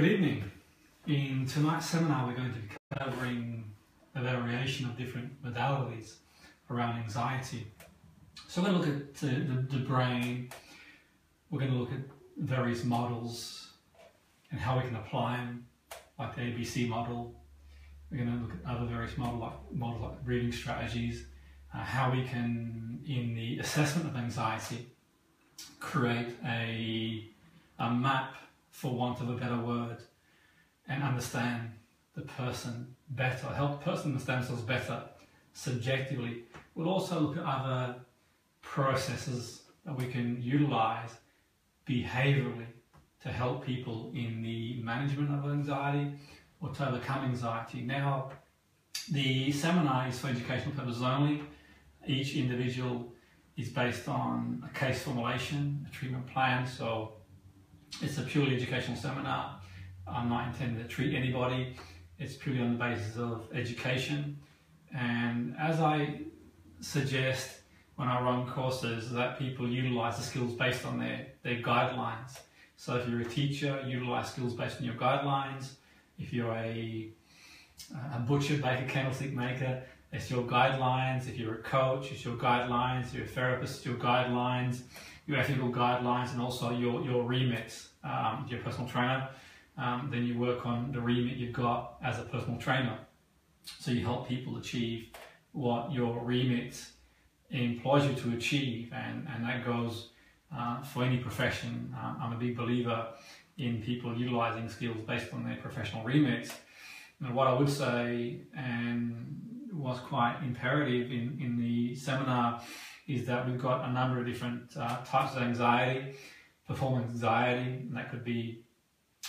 Good evening. In tonight's seminar we're going to be covering a variation of different modalities around anxiety. So we're going to look at the brain, we're going to look at various models and how we can apply them, like the ABC model. We're going to look at other various models like breathing strategies, how we can, in the assessment of anxiety, create a map, for want of a better word, and understand the person better, help the person understand themselves better subjectively. We'll also look at other processes that we can utilize behaviorally to help people in the management of anxiety or to overcome anxiety. Now, the seminar is for educational purposes only. Each individual is based on a case formulation, a treatment plan, so it's a purely educational seminar. I'm not intending to treat anybody. It's purely on the basis of education. And as I suggest when I run courses, that people utilize the skills based on their guidelines. So if you're a teacher, utilize skills based on your guidelines. If you're a butcher, baker, candlestick maker, it's your guidelines. If you're a coach, it's your guidelines. If you're a therapist, it's your guidelines, your ethical guidelines, and also your remits. If you're a personal trainer, then you work on the remit you've got as a personal trainer. So you help people achieve what your remit employs you to achieve, and that goes for any profession. I'm a big believer in people utilizing skills based on their professional remits. And what I would say, and was quite imperative in the seminar, is that we've got a number of different types of anxiety. Performance anxiety, and that could be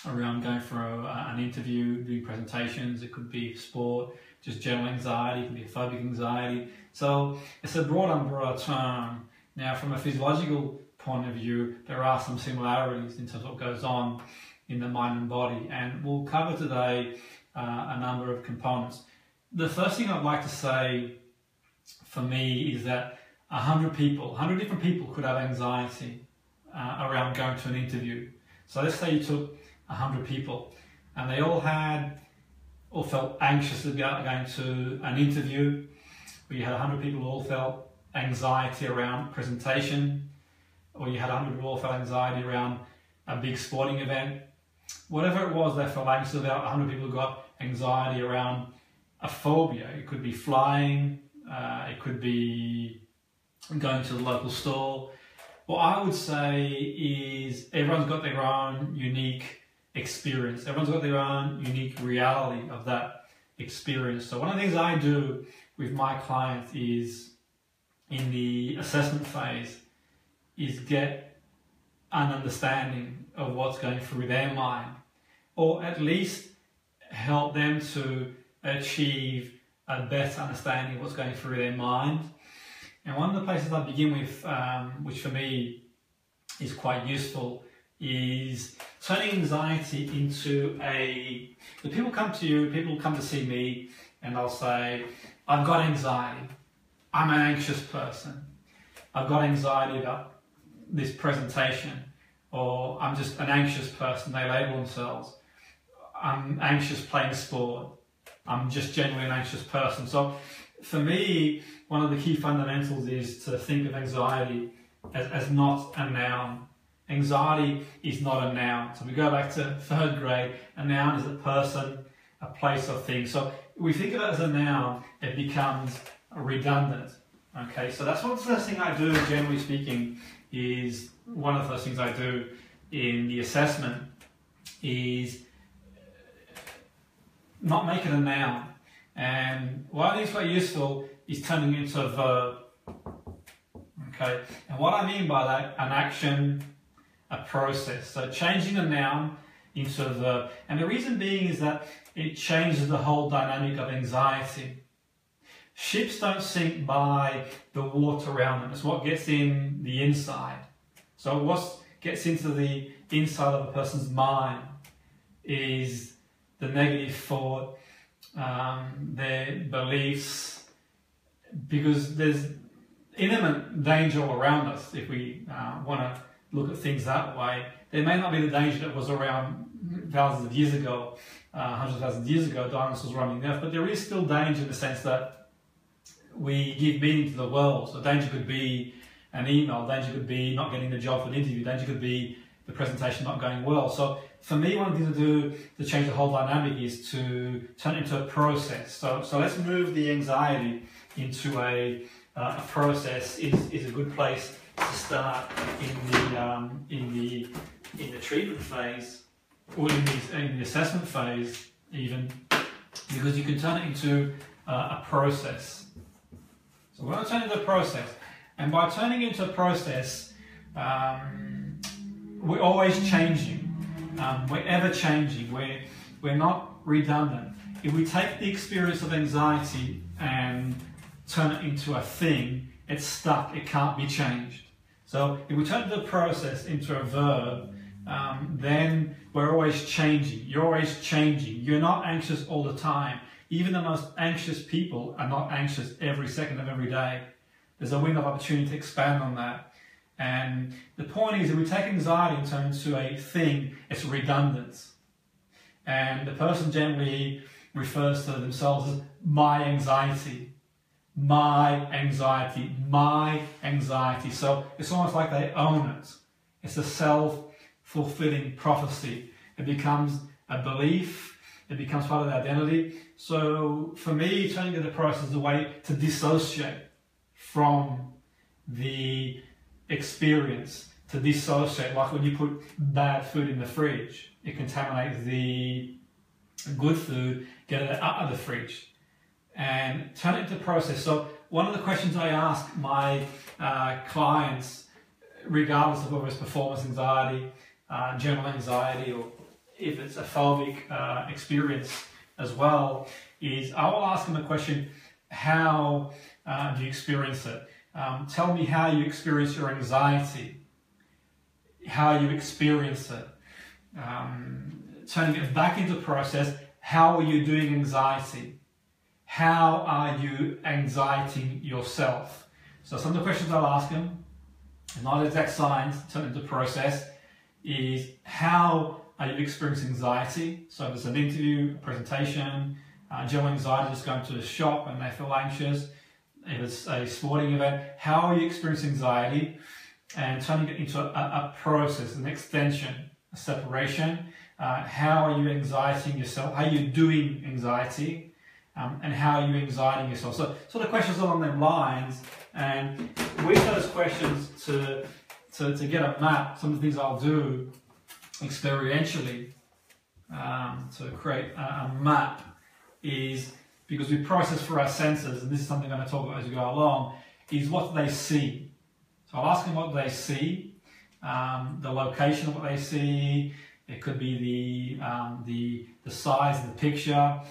around going for an interview, doing presentations. It could be sport, just general anxiety. It could be a phobic anxiety. So it's a broad umbrella term. Now, from a physiological point of view, there are some similarities in terms of what goes on in the mind and body, and we'll cover today a number of components. The first thing I'd like to say for me is that 100 different people could have anxiety around going to an interview. So let's say you took 100 people and they all felt anxious about going to an interview, or you had 100 people who all felt anxiety around presentation, or you had 100 people who all felt anxiety around a big sporting event. Whatever it was they felt anxious about, 100 people who got anxiety around a phobia. It could be flying, it could be going to the local store. What I would say is everyone's got their own unique experience. Everyone's got their own unique reality of that experience. So one of the things I do with my clients is, in the assessment phase, is get an understanding of what's going through their mind, or at least help them to achieve a better understanding of what's going through their mind. And one of the places I begin with, which for me is quite useful, is turning anxiety into when people come to you, people come to see me, and they'll say, I've got anxiety, I'm an anxious person, I've got anxiety about this presentation, or I'm just an anxious person. They label themselves, I'm anxious playing sport, I'm just generally an anxious person. So for me, one of the key fundamentals is to think of anxiety as not a noun. Anxiety is not a noun. So we go back to 3rd grade, a noun is a person, a place, or thing. So if we think of it as a noun, it becomes redundant. Okay, so that's what the first thing I do, generally speaking, is one of the first things I do in the assessment is not make it a noun. And what I think is quite useful is turning it into a verb. Okay, and what I mean by that, an action, a process. So changing a noun into a verb. And the reason being is that it changes the whole dynamic of anxiety. Ships don't sink by the water around them. It's what gets in the inside. So what gets into the inside of a person's mind is the negative thought, their beliefs, because there's imminent danger all around us if we want to look at things that way. There may not be the danger that was around thousands of years ago, hundreds of thousands of years ago, dinosaurs roaming the earth, but there is still danger in the sense that we give meaning to the world. So danger could be an email, danger could be not getting the job for an interview, danger could be the presentation not going well. So for me, one thing to do to change the whole dynamic is to turn it into a process. So let's move the anxiety into a process. Is a good place to start in the treatment phase, or in the assessment phase even, because you can turn it into a process. So we're going to turn it into a process, and by turning it into a process, we're always changing. We're ever changing. We're not redundant. If we take the experience of anxiety and turn it into a thing, it's stuck. It can't be changed. So if we turn the process into a verb, then we're always changing. You're always changing. You're not anxious all the time. Even the most anxious people are not anxious every second of every day. There's a window of opportunity to expand on that. And the point is, if we take anxiety and turn it into a thing, it's redundant. And the person generally refers to themselves as my anxiety. My anxiety, my anxiety. So it's almost like they own it. It's a self-fulfilling prophecy. It becomes a belief. It becomes part of their identity. So for me, turning to the process is a way to dissociate from the experience, to dissociate. Like when you put bad food in the fridge, it contaminates the good food, get it out of the fridge. And turn it into a process. So one of the questions I ask my clients, regardless of whether it's performance anxiety, general anxiety, or if it's a phobic experience as well, is I will ask them a question: how do you experience it? Tell me how you experience your anxiety, how you experience it. Turning it back into a process: how are you doing anxiety? How are you anxietying yourself? So some of the questions I'll ask them, not exact science, turn into process, is how are you experiencing anxiety? So if it's an interview, a presentation, general anxiety, just going to the shop and they feel anxious. If it's a sporting event, how are you experiencing anxiety? And turning it into a process, an extension, a separation. How are you anxietying yourself? How are you doing anxiety? And how are you anxietying yourself? So the questions along them lines, and with those questions to get a map, some of the things I'll do experientially to create a map is, because we process through our senses, and this is something I'm going to talk about as we go along, is what do they see? So I'll ask them what they see, the location of what they see. It could be the size of the picture.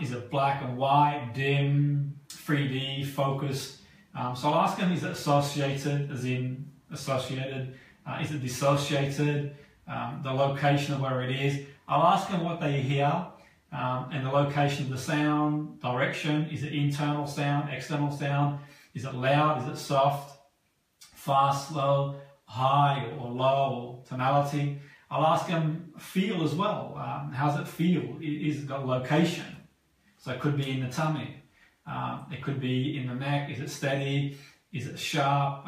Is it black and white, dim, 3D, focused? So I'll ask them, is it associated, as in associated? Is it dissociated? The location of where it is. I'll ask them what they hear and the location of the sound, direction. Is it internal sound, external sound? Is it loud? Is it soft? Fast, slow, high or low, or tonality? I'll ask them feel as well. How does it feel? Is it got a location? So it could be in the tummy. It could be in the neck. Is it steady? Is it sharp?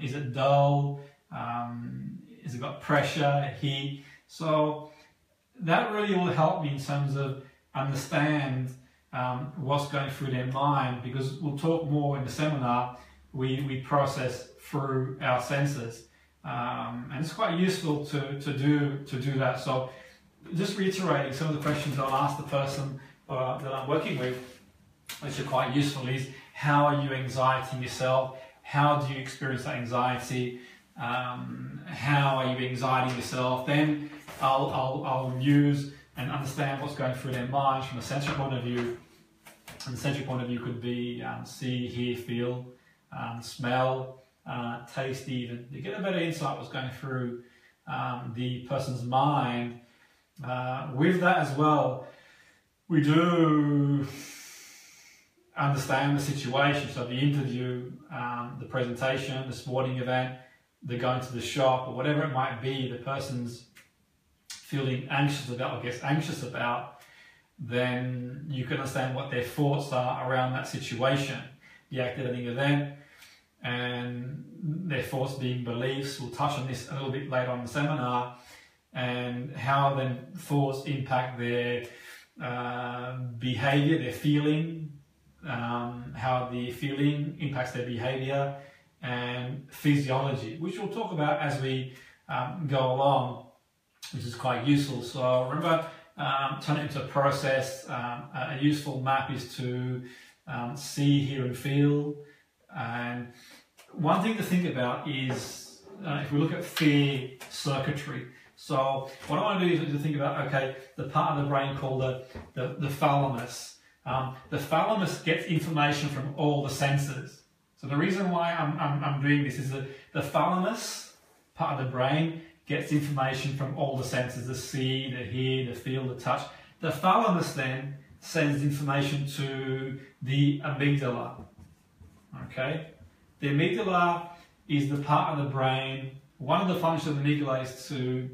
Is it dull? Has it got pressure, heat? So that really will help me in terms of understand what's going through their mind, because we'll talk more in the seminar. We process through our senses. And it's quite useful to do that. So just reiterating some of the questions I'll ask the person that I'm working with, which are quite useful, is how are you anxietying yourself? How do you experience that anxiety? How are you anxietying yourself? Then I'll use and understand what's going through their minds from a sensory point of view. And the sensory point of view could be see, hear, feel, smell, taste even. You get a better insight what's going through the person's mind. With that as well, we do understand the situation. So the interview, the presentation, the sporting event, they're going to the shop, or whatever it might be, the person's feeling anxious about or gets anxious about, then you can understand what their thoughts are around that situation, the activating event, and their thoughts being beliefs. We'll touch on this a little bit later on in the seminar, and how then thoughts impact their behavior, their feeling, how the feeling impacts their behavior, and physiology, which we'll talk about as we go along, which is quite useful. So remember, turn it into a process. A useful map is to see, hear and feel. And one thing to think about is if we look at fear circuitry. So what I want to do is to think about, okay, the part of the brain called the thalamus. The thalamus gets information from all the senses. So the reason why I'm doing this is that the thalamus part of the brain gets information from all the senses, the see, the hear, the feel, the touch. The thalamus then sends information to the amygdala. Okay? The amygdala is the part of the brain, one of the functions of the amygdala is to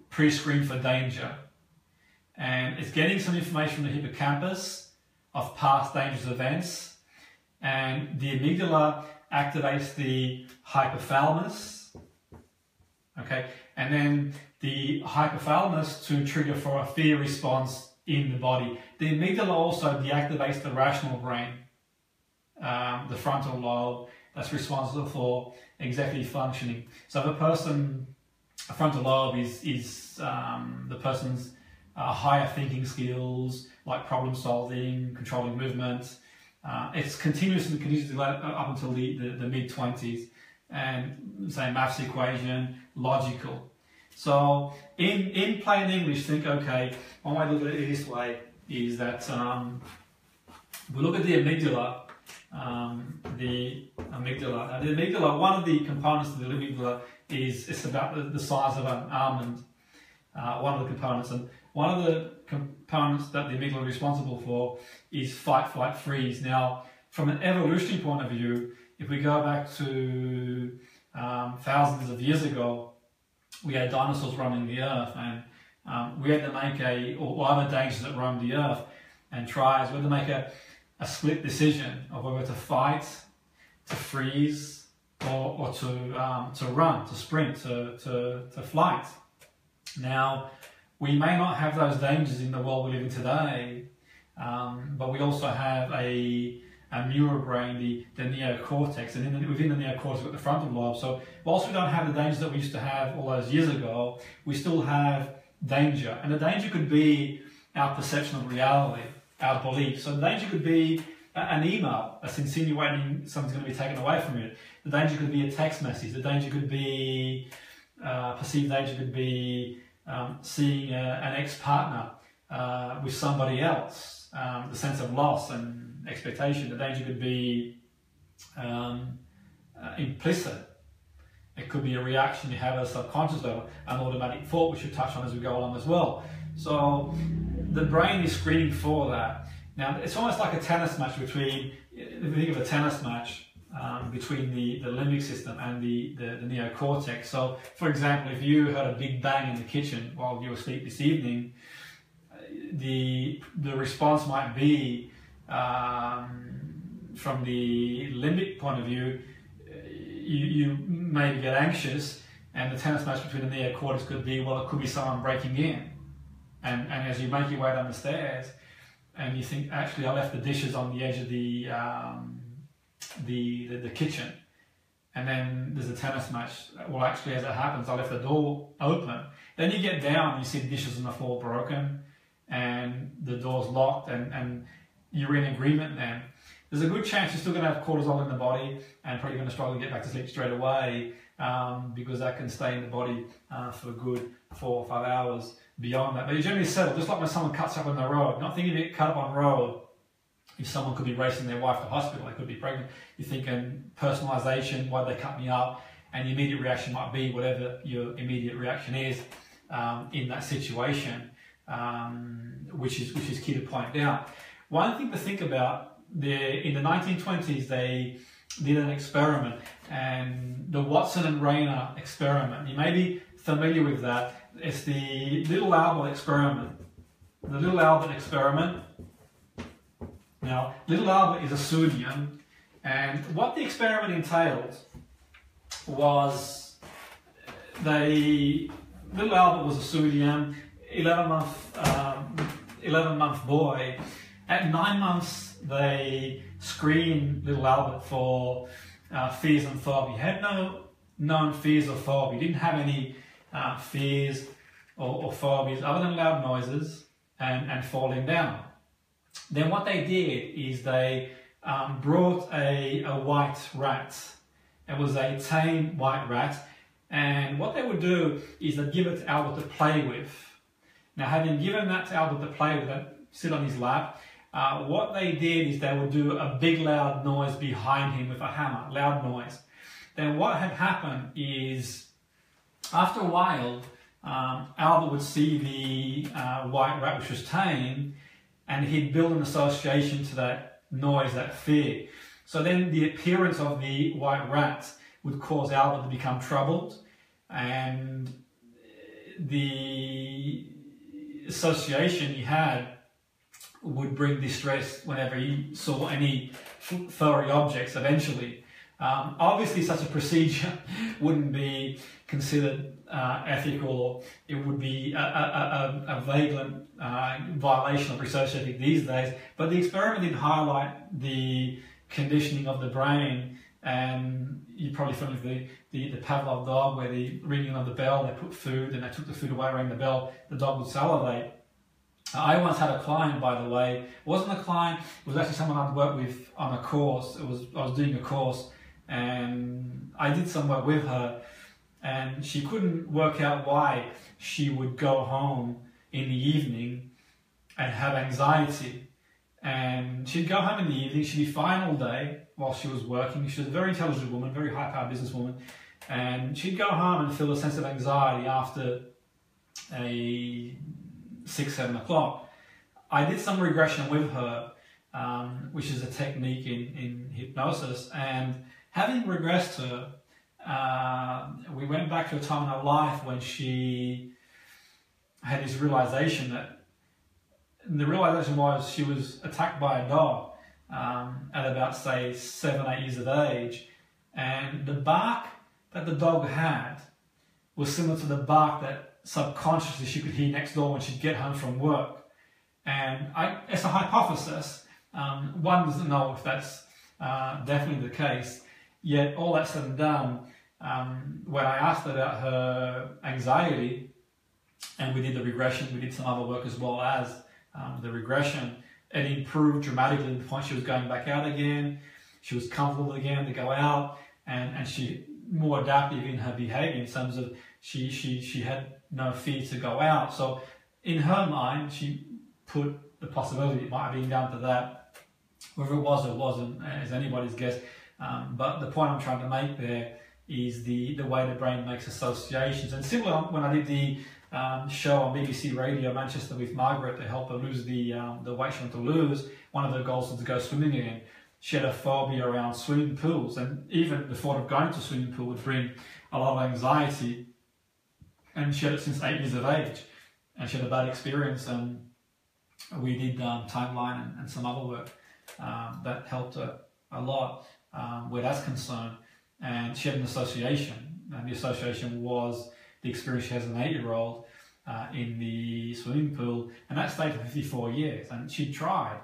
pre-screen for danger. And it's getting some information from the hippocampus of past dangerous events, and the amygdala activates the hypothalamus, okay, and then the hypothalamus to trigger for a fear response in the body. The amygdala also deactivates the rational brain, the frontal lobe, that's responsible for executive functioning. So if a frontal lobe is the person's higher thinking skills, like problem solving, controlling movement. It's continuously developed up until the mid-20s, and say maths equation, logical. So in plain English, think, okay, one way to look at it this way is that we look at the amygdala. The amygdala, one of the components of the amygdala is it's about the size of an almond. One of the components, and one of the components that the amygdala is responsible for is fight, flight, freeze. Now, from an evolutionary point of view, if we go back to thousands of years ago, we had dinosaurs roaming the earth, and we had to make or other dangers that roamed the earth, and we had to make a split decision of whether to fight, to freeze, or to run, to sprint, to flight. Now, we may not have those dangers in the world we live in today, but we also have a neurobrain, the neocortex, and within the neocortex we've got the frontal lobe. So whilst we don't have the dangers that we used to have all those years ago, we still have danger. And the danger could be our perception of reality, our beliefs. So the danger could be an email that's insinuating something's going to be taken away from you. The danger could be a text message. The danger could be, perceived danger could be seeing an ex-partner with somebody else, the sense of loss and expectation. The danger could be implicit. It could be a reaction you have at a subconscious level, an automatic thought, which we'll touch on as we go along as well. So the brain is screening for that. Now, it's almost like a tennis match between, if you think of a tennis match, between the limbic system and the neocortex. So, for example, if you heard a big bang in the kitchen while you were asleep this evening, the response might be, from the limbic point of view, you maybe get anxious, and the tennis match between the neocortex could be, well, it could be someone breaking in. And as you make your way down the stairs, and you think, actually, I left the dishes on the edge of the kitchen, and then there's a tennis match. Well, actually, as it happens, I left the door open. Then you get down and you see the dishes on the floor broken, and the door's locked, and you're in agreement then. There's a good chance you're still going to have cortisol in the body, and probably going to struggle to get back to sleep straight away, because that can stay in the body for a good 4 or 5 hours beyond that. But you generally settle, just like when someone cuts up on the road. Not thinking of it cut up on road. If someone could be racing their wife to hospital, they could be pregnant. You're thinking personalisation, why'd they cut me up? And the immediate reaction might be whatever your immediate reaction is in that situation, which is key to point out. One thing to think about, in the 1920s, they did an experiment, and the Watson and Rayner experiment. You may be familiar with that. It's the Little Albert experiment. The Little Albert experiment. Now, Little Albert is a pseudium, and what the experiment entailed was Little Albert was a pseudium, 11-month boy. At 9 months, they screened Little Albert for fears and phobia. He had no known fears or phobia. He didn't have any fears or phobias other than loud noises and falling down. Then what they did is they brought a white rat. It was a tame white rat. And what they would do is they'd give it to Albert to play with. Now, having given that to Albert to play with, they'd sit on his lap, what they did is they would do a big loud noise behind him with a hammer, loud noise. Then what had happened is, after a while, Albert would see the white rat, which was tame, and he'd build an association to that noise, that fear. So then the appearance of the white rat would cause Albert to become troubled, and the association he had would bring distress whenever he saw any furry objects eventually. Obviously such a procedure wouldn't be considered ethical, or it would be a vagrant violation of research ethics these days, but the experiment did highlight the conditioning of the brain. And you're probably familiar with the Pavlov dog, where the ringing of the bell, they put food and they took the food away, rang the bell, the dog would salivate. I once had a client, by the way. It wasn't a client, it was actually someone I'd worked with on a course. I was doing a course, and I did some work with her, and she couldn't work out why she would go home in the evening and have anxiety. And she'd go home in the evening, she'd be fine all day while she was working. She was a very intelligent woman, very high-powered businesswoman, and she'd go home and feel a sense of anxiety after 6-7 o'clock. I did some regression with her, which is a technique in hypnosis, and having regressed her, we went back to a time in her life when she had this realization that, the realization was she was attacked by a dog at about, say, 7-8 years of age, and the bark that the dog had was similar to the bark that subconsciously she could hear next door when she'd get home from work. And it's a hypothesis. One doesn't know if that's definitely the case, yet all that said and done, when I asked her about her anxiety, and we did the regression, we did some other work as well as the regression, it improved dramatically to the point she was going back out again, she was comfortable again to go out, and she more adaptive in her behavior in terms of she had no fear to go out. So in her mind, she put the possibility it might have been down to that. Whether it was or wasn't is anybody's guess. But the point I'm trying to make there is the way the brain makes associations. And similar, when I did the show on BBC Radio Manchester with Margaret to help her lose the weight she wanted to lose, one of her goals was to go swimming again. She had a phobia around swimming pools, and even the thought of going to a swimming pool would bring a lot of anxiety. And she had it since 8 years of age, and she had a bad experience. And we did timeline and some other work that helped her a lot where that's concerned. And she had an association, and the association was the experience she has as an 8-year-old in the swimming pool, and that stayed for 54 years. And she tried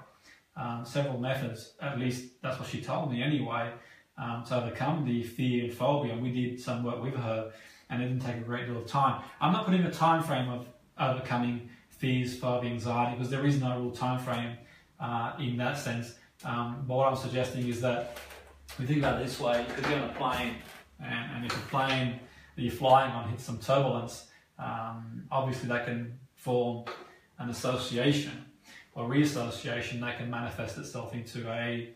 several methods, at least that's what she told me anyway, to overcome the fear and phobia. And we did some work with her, and it didn't take a great deal of time. I'm not putting a time frame of overcoming fears, phobia, anxiety, because there is no real time frame in that sense. But what I'm suggesting is that we think about it this way: you could be on a plane, and if the plane that you're flying on hits some turbulence, obviously that can form an association or reassociation that can manifest itself into a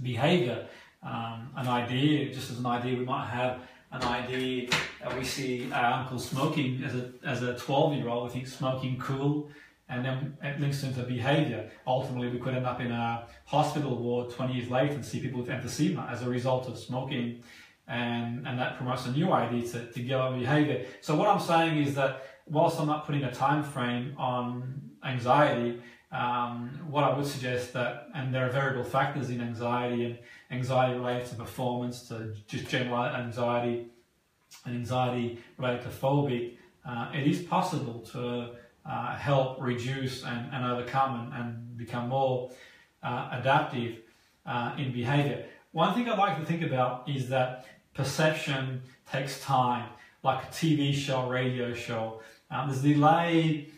behavior, an idea. Just as an idea, we might have an idea that we see our uncle smoking as a 12-year-old. We think smoking cool, and then it links into behavior. Ultimately, we could end up in a hospital ward 20 years later and see people with emphysema as a result of smoking, and that promotes a new idea to give up behavior. So what I'm saying is that whilst I'm not putting a time frame on anxiety, what I would suggest that, and there are variable factors in anxiety, and anxiety related to performance, to just general anxiety, and anxiety related to phobic, it is possible to help reduce and overcome and become more adaptive in behavior. One thing I like to think about is that perception takes time, like a TV show, radio show. There's a delay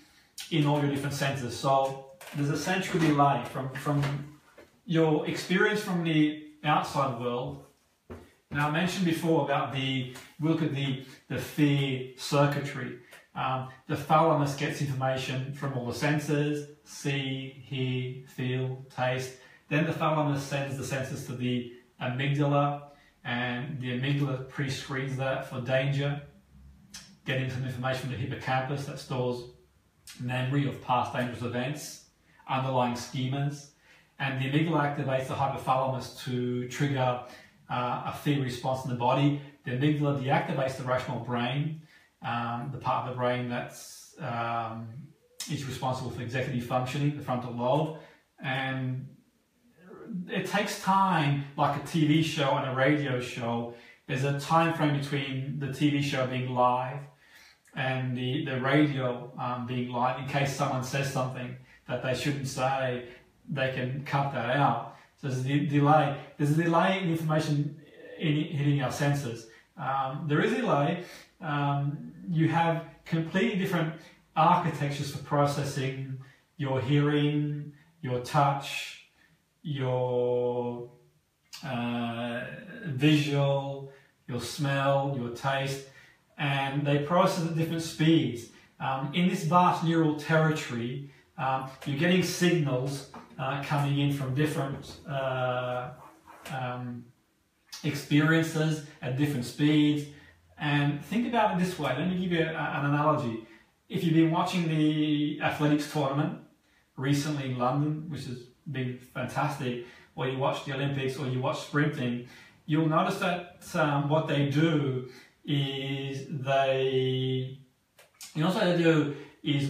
in all your different senses. So there's a sensory delay from your experience from the outside world. Now, I mentioned before about we look at the fear circuitry. The thalamus gets information from all the senses: see, hear, feel, taste. Then the thalamus sends the senses to the amygdala, and the amygdala pre-screens that for danger, getting some information from the hippocampus that stores memory of past dangerous events, underlying schemas, and the amygdala activates the hypothalamus to trigger a fear response in the body. The amygdala deactivates the rational brain, the part of the brain that's is responsible for executive functioning, the frontal lobe, and it takes time, like a TV show and a radio show. There's a time frame between the TV show being live and the radio being live. In case someone says something that they shouldn't say, they can cut that out. So there's a delay. There's a delay in information hitting our senses. There is a delay. You have completely different architectures for processing your hearing, your touch, your visual, your smell, your taste, and they process at different speeds. In this vast neural territory, you're getting signals coming in from different experiences at different speeds. And think about it this way. Let me give you an analogy. If you've been watching the athletics tournament recently in London, which has been fantastic, or you watch the Olympics or you watch sprinting, you'll notice that what they do is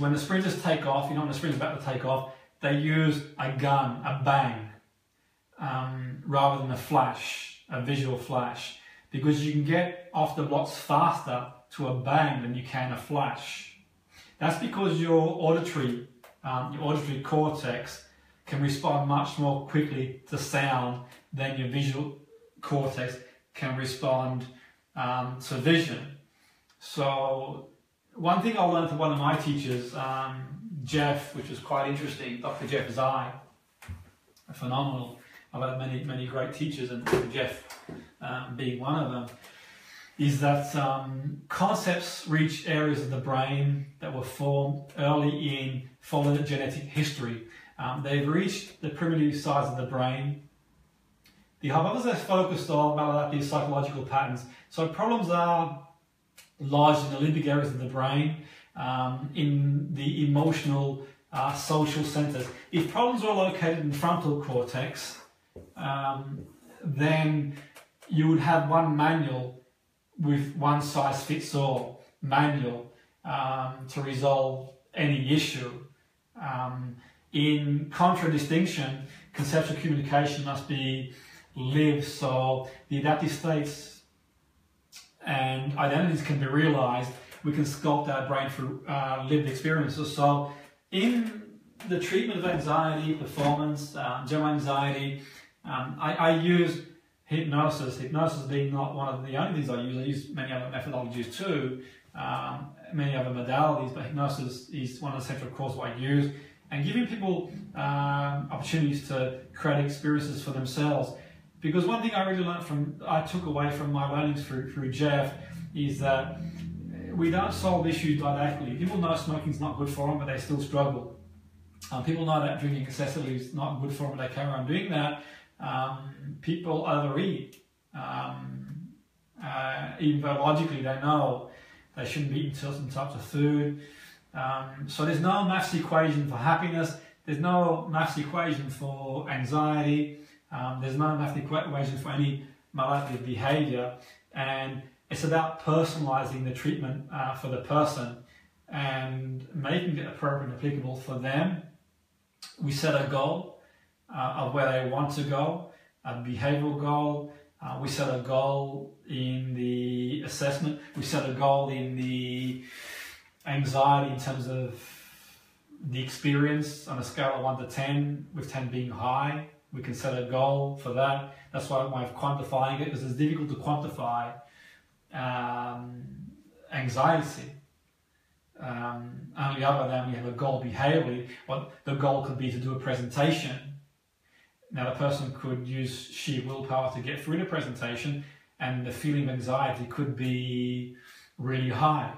when the sprinters take off, when the sprinter's about to take off, they use a gun, a bang, rather than a flash, a visual flash, because you can get off the blocks faster to a bang than you can a flash. That's because your auditory cortex can respond much more quickly to sound than your visual cortex can respond to vision. So one thing I learned from one of my teachers, Jeff, which was quite interesting, Dr. Jeff Zai, phenomenal. I've had many great teachers, and Jeff being one of them, is that concepts reach areas of the brain that were formed early in phylogenetic history. They've reached the primitive size of the brain. The hypothesis focused on maladaptive psychological patterns. So problems are lodged in the limbic areas of the brain, in the emotional, social centers. If problems were located in the frontal cortex, then you would have one manual with one size fits all manual to resolve any issue. In contradistinction, conceptual communication must be lived, so the adaptive states and identities can be realized. We can sculpt our brain through lived experiences. So in the treatment of anxiety, performance, general anxiety, I use hypnosis. Hypnosis being not one of the only things I use many other methodologies too, many other modalities, but hypnosis is one of the central cores I use, and giving people opportunities to create experiences for themselves. Because one thing I really I took away from my learnings through Jeff is that we don't solve issues didactically. People know smoking's not good for them, but they still struggle. People know that drinking excessively is not good for them, but they carry on doing that. People overeat. Even though logically they know they shouldn't be eating certain types of food. So there's no maths equation for happiness, there's no maths equation for anxiety, there's no maths equation for any maladaptive behavior, and it's about personalizing the treatment for the person and making it appropriate and applicable for them. We set a goal of where they want to go, a behavioral goal. We set a goal in the assessment. We set a goal in the anxiety in terms of the experience on a scale of 1 to 10, with 10 being high. We can set a goal for that. That's why I'm quantifying it, because it's difficult to quantify anxiety. Only other than we have a goal behaviorally. What the goal could be to do a presentation. Now the person could use sheer willpower to get through the presentation, and the feeling of anxiety could be really high,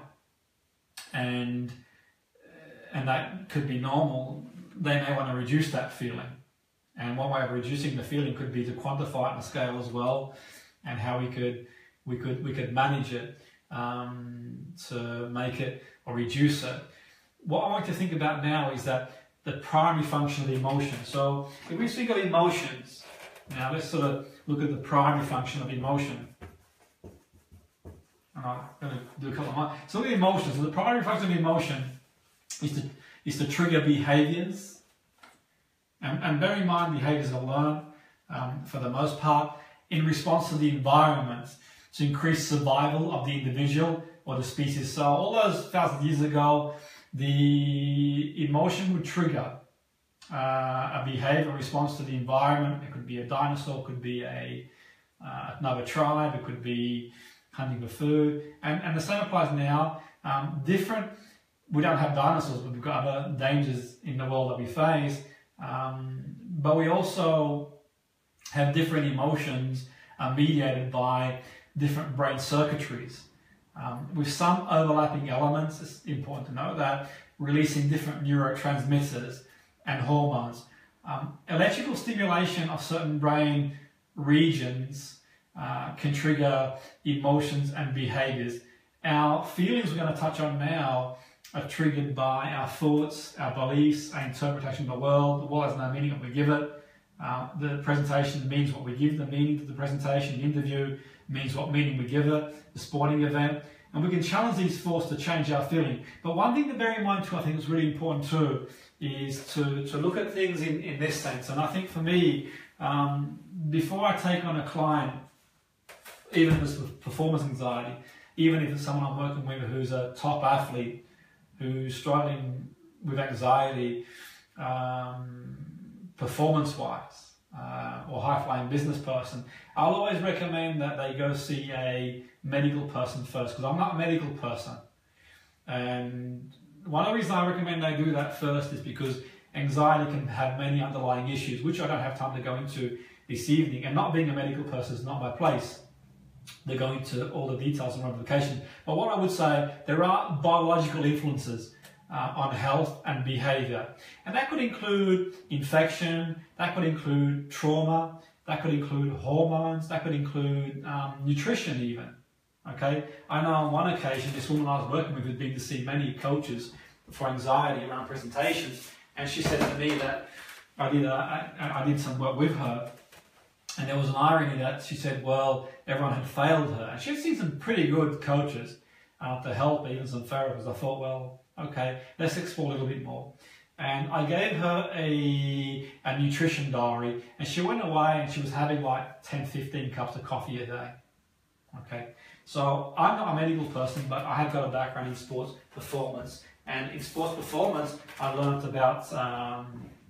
and that could be normal. They may want to reduce that feeling, and one way of reducing the feeling could be to quantify it on a scale as well, and how we could manage it to make it or reduce it. What I want to think about now is that the primary function of the emotion. So if we speak of emotions, now let's sort of look at the primary function of emotion. And I'm going to do a couple of more. So look at emotions. So the primary function of emotion is to trigger behaviors. And bear in mind, behaviors are learned for the most part in response to the environment to increase survival of the individual or the species. So all those thousands of years ago, the emotion would trigger a behavior response to the environment. It could be a dinosaur, it could be another tribe, it could be hunting for food, and the same applies now. We don't have dinosaurs, but we've got other dangers in the world that we face, but we also have different emotions mediated by different brain circuitries. With some overlapping elements, it's important to know that, releasing different neurotransmitters and hormones. Electrical stimulation of certain brain regions can trigger emotions and behaviors. Our feelings we're going to touch on now are triggered by our thoughts, our beliefs, our interpretation of the world. The world has no meaning, what we give it. The presentation means what we give the meaning to the presentation. The interview means what meaning we give it. The sporting event. And we can challenge these thoughts to change our feeling. But one thing to bear in mind too, I think is really important too, is to look at things in this sense. And I think for me, before I take on a client, even if it's with performance anxiety, even if it's someone I'm working with who's a top athlete, who's struggling with anxiety, performance-wise, or high-flying business person, I'll always recommend that they go see a medical person first, because I'm not a medical person. And one of the reasons I recommend they do that first is because anxiety can have many underlying issues, which I don't have time to go into this evening, and not being a medical person is not my place. They're going into all the details and ramifications. But what I would say, there are biological influences on health and behavior. And that could include infection, that could include trauma, that could include hormones, that could include nutrition even. Okay, I know on one occasion this woman I was working with had been to see many coaches for anxiety around presentations, and she said to me that I did some work with her, and there was an irony that she said, well, everyone had failed her, and she had seen some pretty good coaches to help, even some therapists. I thought, well, okay, let's explore a little bit more. And I gave her a nutrition diary, and she went away and she was having like 10-15 cups of coffee a day. Okay, so I'm not a medical person, but I have got a background in sports performance. And in sports performance, I learned about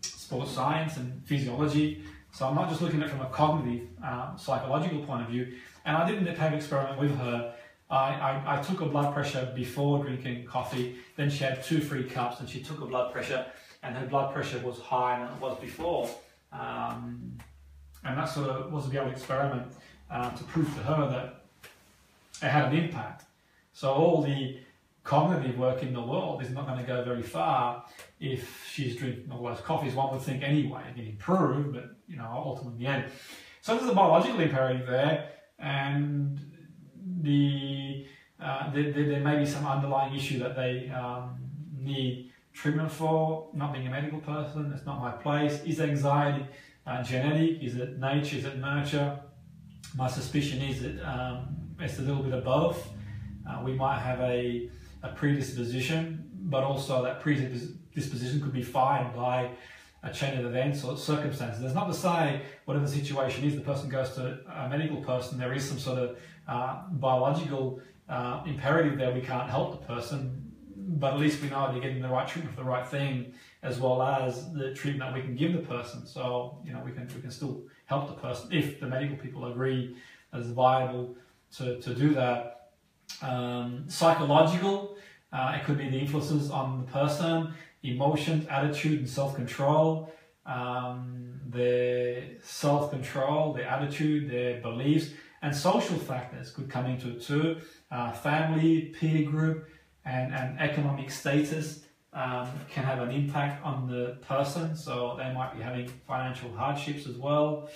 sports science and physiology. So I'm not just looking at it from a cognitive, psychological point of view. And I did an experiment with her. I took her blood pressure before drinking coffee, then she had 2-3 cups, and she took her blood pressure, and her blood pressure was higher than it was before. And that sort of was the old experiment to prove to her that it had an impact. So all the cognitive work in the world is not going to go very far if she's drinking all those coffees. One would think anyway, it can improve, but you know, ultimately in the end. So there's a biological imperative there, and there may be some underlying issue that they need treatment for, not being a medical person, it's not my place. Is anxiety genetic? Is it nature? Is it nurture? My suspicion is that it's a little bit of both. We might have a predisposition, but also that predisposition could be fired by a chain of events or circumstances. That's not to say whatever the situation is, the person goes to a medical person, there is some sort of biological imperative there, we can't help the person, but at least we know they're getting the right treatment for the right thing, as well as the treatment that we can give the person. So, you know, we can still help the person if the medical people agree that it's viable to do that. Psychological, it could be the influences on the person, emotions, attitude, and self-control. Their self-control, their attitude, their beliefs, and social factors could come into it too. Family, peer group, and economic status can have an impact on the person. So they might be having financial hardships as well.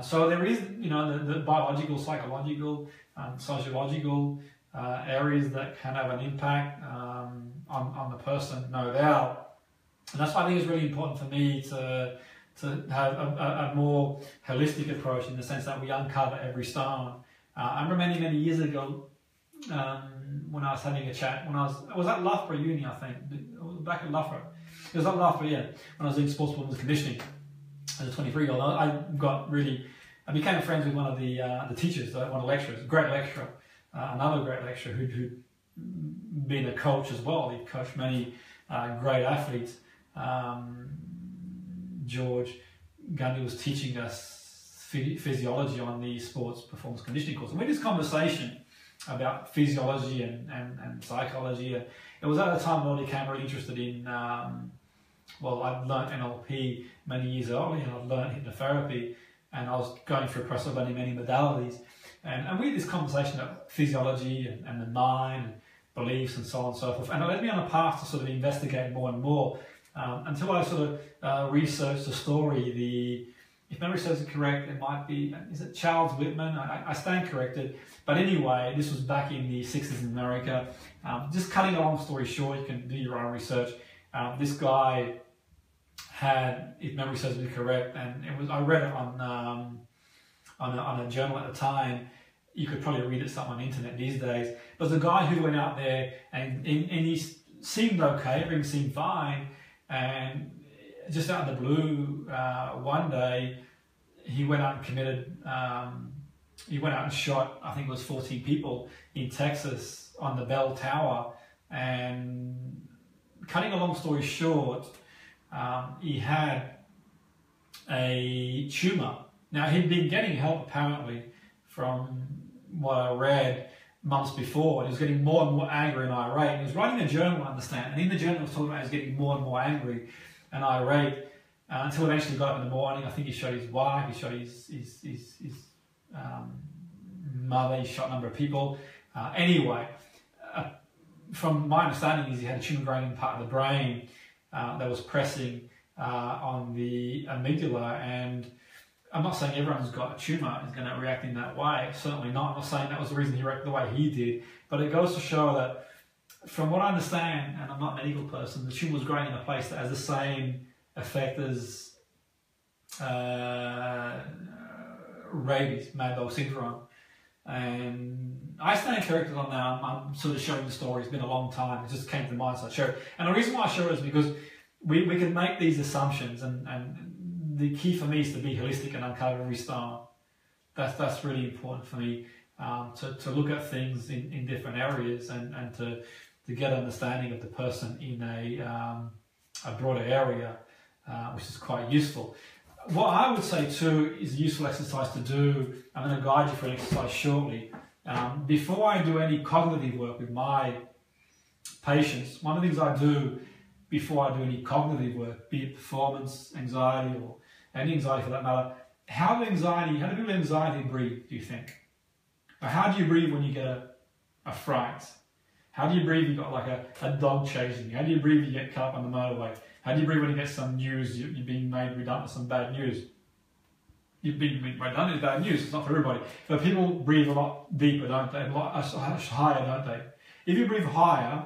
So there is, you know, the biological, psychological, sociological areas that can have an impact on the person, no doubt. And that's why I think it's really important for me to have a more holistic approach, in the sense that we uncover every stone. I remember many years ago when I was having a chat, when I was at Loughborough Uni, I think, back at Loughborough. It was at Loughborough, yeah, when I was doing sports performance conditioning as a 23-year-old. I became friends with one of the teachers, one of the lecturers, a great lecturer, another great lecturer who'd been a coach as well. He'd coached many great athletes. George Gundy was teaching us physiology on the sports performance conditioning course. And we had this conversation about physiology and psychology. And it was at a time when I became really interested in, well, I'd learned NLP many years earlier, and I'd learned hypnotherapy, and I was going through a process of learning many modalities. And we had this conversation about physiology and the mind, and beliefs, and so on and so forth. And it led me on a path to sort of investigate more and more, until I sort of researched the story. If memory serves it correct, it might be, is it Charles Whitman? I stand corrected. But anyway, this was back in the 60s in America. Just cutting a long story short, you can do your own research. This guy had, if memory serves it correct, and I read it on a journal at the time. You could probably read it somewhere on the internet these days. But the guy who went out there and he seemed okay, everything seemed fine, and just out of the blue, one day he went out and committed. He went out and shot, I think it was 14 people in Texas on the Bell Tower. And cutting a long story short, he had a tumor. Now, he'd been getting help apparently from what I read months before, and he was getting more and more angry and irate. And he was writing a journal, I understand, and in the journal he was talking about he was getting more and more angry and irate, until eventually he got up in the morning. I think he shot his wife, he shot his mother, he shot a number of people. Anyway, from my understanding is he had a tumor growing in part of the brain that was pressing on the amygdala. And I'm not saying everyone who's got a tumor is going to react in that way, certainly not. I'm not saying that was the reason he reacted the way he did, but it goes to show that, from what I understand, and I'm not a medical person, the tumor was growing in a place that has the same effect as rabies, mad dog syndrome. And I stand corrected on that. I'm sort of showing the story. It's been a long time. It just came to mind, so I share it. And the reason why I share it is because we can make these assumptions, and the key for me is to be holistic and uncover every stone. That's really important for me, to look at things in different areas and to get an understanding of the person in a broader area, which is quite useful. What I would say too is a useful exercise to do. I'm going to guide you through an exercise shortly. Before I do any cognitive work with my patients, one of the things I do before I do any cognitive work, be it performance, anxiety, or any anxiety for that matter, how do people with anxiety breathe, do you think? Or how do you breathe when you get a fright? How do you breathe when you've got like a dog chasing you? How do you breathe when you get caught up on the motorway? How do you breathe when you get some news, you're being made redundant with some bad news? You've been made redundant with bad news, it's not for everybody. But people breathe a lot deeper, don't they? A lot higher, don't they? If you breathe higher,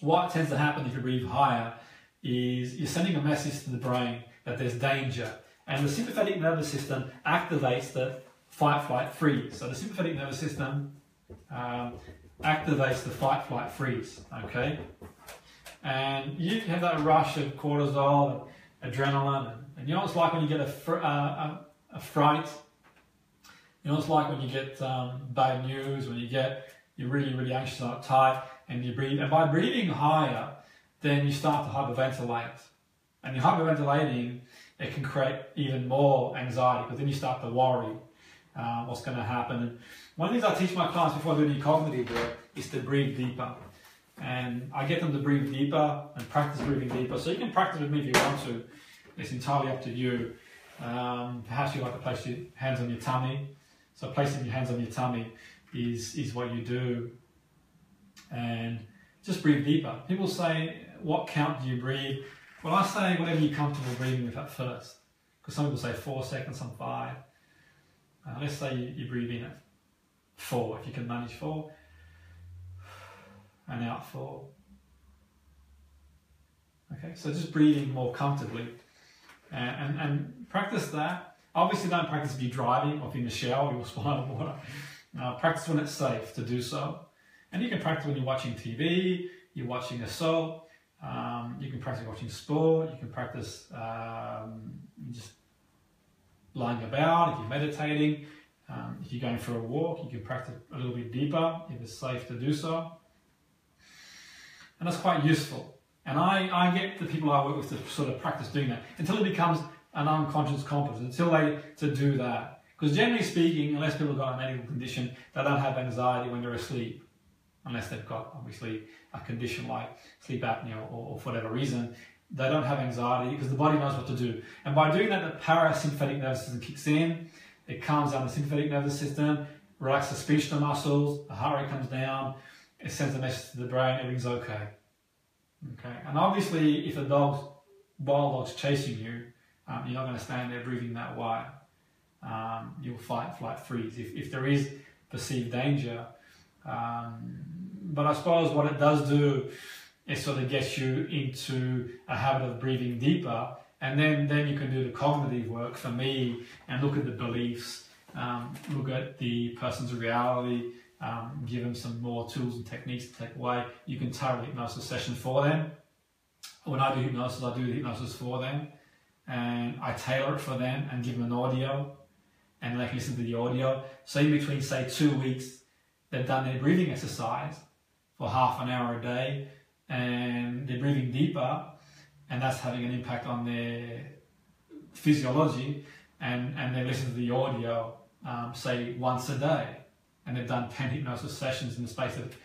what tends to happen if you breathe higher is you're sending a message to the brain that there's danger, and the sympathetic nervous system activates the fight, flight, freeze. So the sympathetic nervous system activates the fight, flight, freeze, okay? And you have that rush of cortisol and adrenaline, and you know what it's like when you get a fright. You know what it's like when you get bad news, when you're really, really anxious and uptight, and you breathe. And by breathing higher, then you start to hyperventilate. And you're hyperventilating, it can create even more anxiety, because then you start to worry what's going to happen. And one of the things I teach my clients before I do any cognitive work is to breathe deeper. And I get them to breathe deeper and practice breathing deeper. So you can practice with me if you want to. It's entirely up to you. Perhaps you like to place your hands on your tummy. So placing your hands on your tummy is what you do. And just breathe deeper. People say, what count do you breathe? Well, I say whatever you're comfortable breathing with at first. Because some people say 4 seconds, some 5. Let's say you breathe in at 4, if you can manage 4. And out 4. Okay, so just breathing more comfortably. And practice that. Obviously don't practice if you're driving or if you're in the shower, you'll swallow water. Practice when it's safe to do so. And you can practice when you're watching TV, you're watching a soap, you can practice watching sport, you can practice just lying about, if you're meditating, if you're going for a walk, you can practice a little bit deeper if it's safe to do so. And that's quite useful. And I get the people I work with to sort of practice doing that until it becomes an unconscious competence, until they to do that. Because generally speaking, unless people have got a medical condition, they don't have anxiety when they're asleep. Unless they've got, obviously, a condition like sleep apnea or for whatever reason, they don't have anxiety because the body knows what to do. And by doing that, the parasympathetic nervous system kicks in, it calms down the sympathetic nervous system, relaxes the speech the heart rate comes down, it sends a message to the brain, everything's okay. Okay, and obviously, if a wild dog's chasing you, you're not going to stand there breathing that way. You'll fight, flight, freeze. If there is perceived danger, but I suppose what it does do is sort of get you into a habit of breathing deeper, and then you can do the cognitive work for me and look at the beliefs, look at the person's reality, give them some more tools and techniques to take away. You can tailor a hypnosis session for them. When I do hypnosis, I do the hypnosis for them, and I tailor it for them and give them an audio, and they can listen to the audio. So in between, say, 2 weeks, they've done their breathing exercise for half an hour a day, and they're breathing deeper, and that's having an impact on their physiology, and they listen to the audio, say, once a day, and they've done 10 hypnosis sessions in the space of,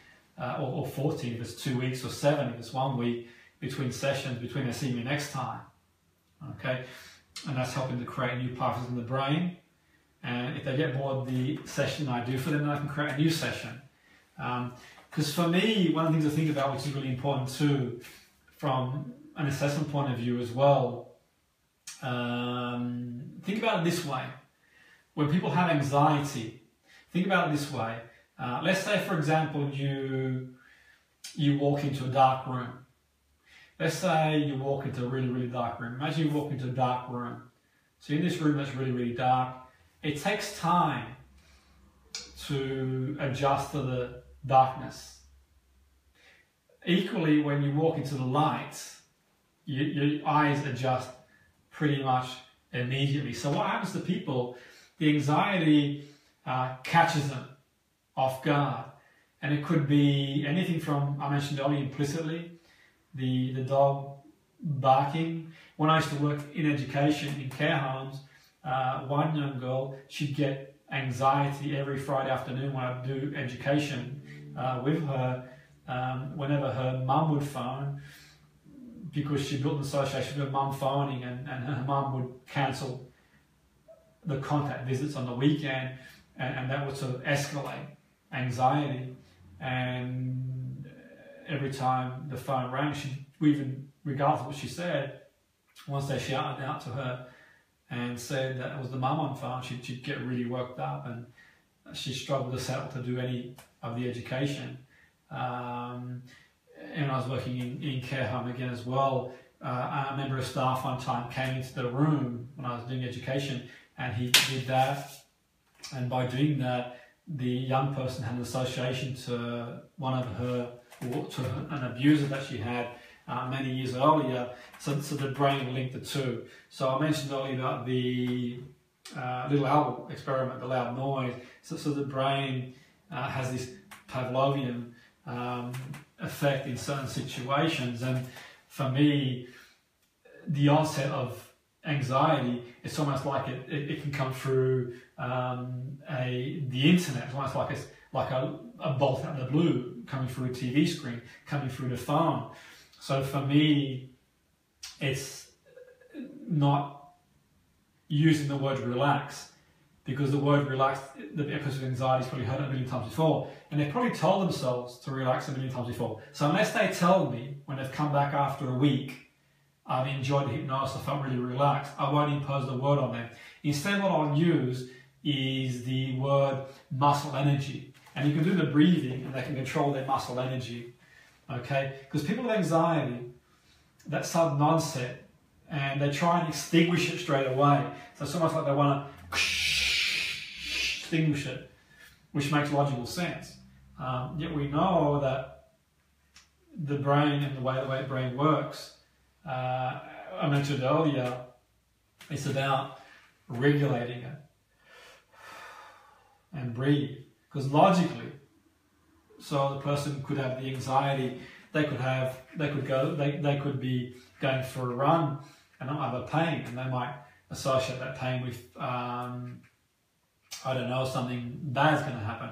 or 14 if it's 2 weeks, or 7 if it's 1 week, between sessions, between they see me next time, okay? And that's helping to create new pathways in the brain. And if they get bored of the session I do for them, then I can create a new session. Because for me, one of the things to think about, which is really important too, from an assessment point of view as well, think about it this way. When people have anxiety, think about it this way. Let's say, for example, you walk into a dark room. Let's say you walk into a really, really dark room. Imagine you walk into a dark room. So in this room that's really, really dark, it takes time to adjust to the darkness. Equally, when you walk into the light, your eyes adjust pretty much immediately. So what happens to people, the anxiety catches them off guard. And it could be anything from, I mentioned earlier, implicitly, the dog barking. When I used to work in education, in care homes, one young girl, she'd get anxiety every Friday afternoon when I do education with her, whenever her mum would phone, because she built an association with her mum phoning, and her mum would cancel the contact visits on the weekend, and that would sort of escalate anxiety. And every time the phone rang, she, even regardless of what she said, once they shouted out to her and said that it was the mum on phone, she'd get really worked up, and she struggled to settle to do any of the education. and I was working in care home again as well, a member of staff one time came into the room when I was doing education, and he did that, and by doing that, the young person had an association to one of her, to an abuser that she had many years earlier, so the brain linked the two. So I mentioned earlier about the little owl experiment, the loud noise, so the brain has this Pavlovian effect in certain situations, and for me, the onset of anxiety, it's almost like it can come through the internet. It's almost like a bolt out of the blue coming through a TV screen, coming through the phone. So for me, it's not using the word relax, because the word relax, the episode of anxiety has probably heard it a million times before, and they've probably told themselves to relax a million times before. So unless they tell me when they've come back after a week, I've enjoyed the hypnosis, I felt really relaxed, I won't impose the word on them. Instead, what I'll use is the word muscle energy. And you can do the breathing and they can control their muscle energy. Okay? Because people with anxiety, that's sudden onset, and they try and extinguish it straight away. So it's almost like they want to extinguish it, which makes logical sense. Yet we know that the brain and the way the brain works, I mentioned earlier, it's about regulating it and breathe. Because logically, so the person could have the anxiety, they could be going for a run and not have a pain, and they might associate that pain with, I don't know, something bad's going to happen.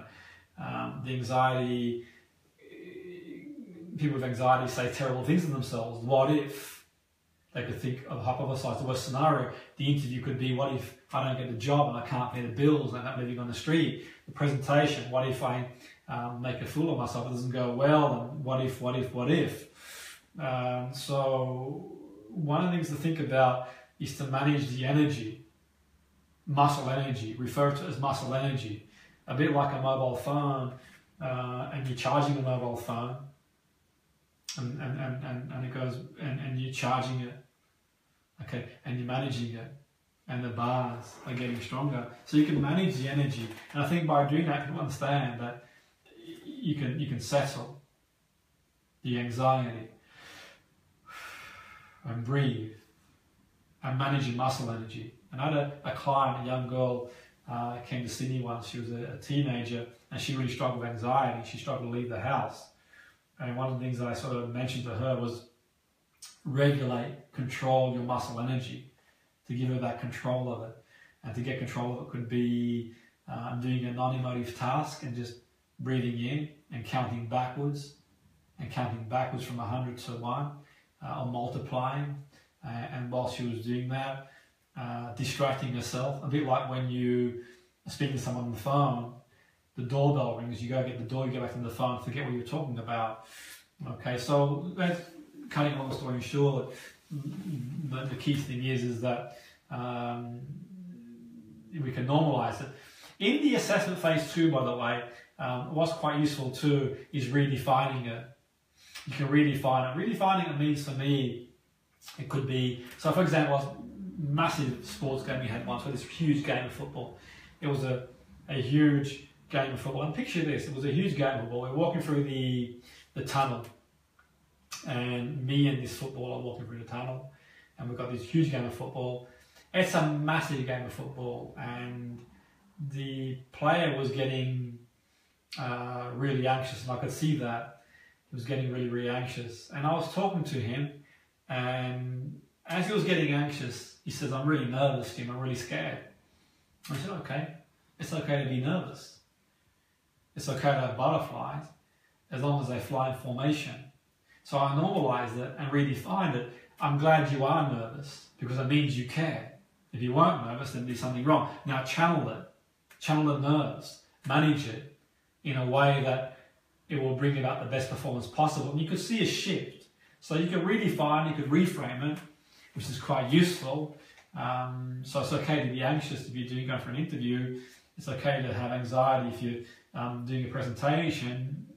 The anxiety, people with anxiety say terrible things to themselves. What if? They could think of hypothesize the worst scenario. The interview could be, what if I don't get the job and I can't pay the bills and I end up living on the street? The presentation, what if I make a fool of myself, it doesn't go well, and what if? So one of the things to think about is to manage the energy, muscle energy, refer to it as muscle energy, a bit like a mobile phone, and you're charging a mobile phone, and it goes, and you're charging it, okay, and you're managing it, and the bars are getting stronger, so you can manage the energy. And I think by doing that, people understand that you can settle the anxiety and breathe and manage your muscle energy. And I had a client, a young girl, came to see me once. She was a teenager, and she really struggled with anxiety. She struggled to leave the house. And one of the things that I sort of mentioned to her was regulate, control your muscle energy, to give her that control of it. And to get control of it could be doing a non-emotive task and just breathing in and counting backwards from 100 to 1, or multiplying. And while she was doing that, distracting herself, a bit like when you are speaking to someone on the phone, the doorbell rings, you go get the door, you go back to the phone, forget what you were talking about. Okay, so that's cutting a long story short. The key thing is that we can normalize it. In the assessment phase 2, by the way, what's quite useful too is redefining it. You can redefine it. Redefining it means, for me, it could be, so for example, a massive sports game we had once, with this huge game of football. It was a huge game of football, and picture this, it was a huge game of football. We're walking through the tunnel, and me and this footballer are walking through the tunnel, and we've got this huge game of football. It's a massive game of football, and the player was getting really anxious, and I could see that he was getting really, really anxious. And I was talking to him, and as he was getting anxious, he says, "I'm really nervous, Jim, I'm really scared." I said, "Okay, it's okay to be nervous. It's okay to have butterflies, as long as they fly in formation." So I normalized it and redefined it. I'm glad you are nervous, because it means you care. If you weren't nervous, then there's something wrong. Now channel it. Channel the nerves. Manage it in a way that it will bring about the best performance possible. And you could see a shift. So you could redefine, you could reframe it, which is quite useful. So it's okay to be anxious if you're going for an interview. It's okay to have anxiety if you're doing a presentation.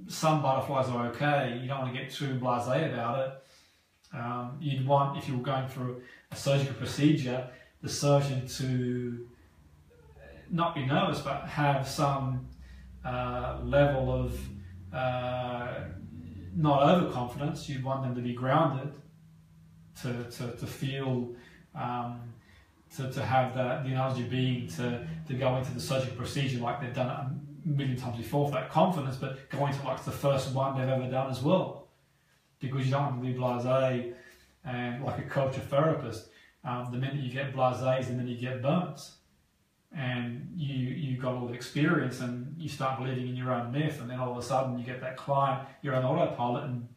some butterflies are okay. You don't want to get too blasé about it. You'd want, if you were going through a surgical procedure, the surgeon to not be nervous, but have some level of not overconfidence. You'd want them to be grounded, to feel, to have the analogy being to go into the surgical procedure like they've done it a million times before for that confidence, but go into like the first one they've ever done as well. Because you don't want to be blasé and like a coach or therapist. The minute you get blasé is the minute you get burnt. And you got all the experience and you start believing in your own myth, and then all of a sudden you get that client, you're on autopilot and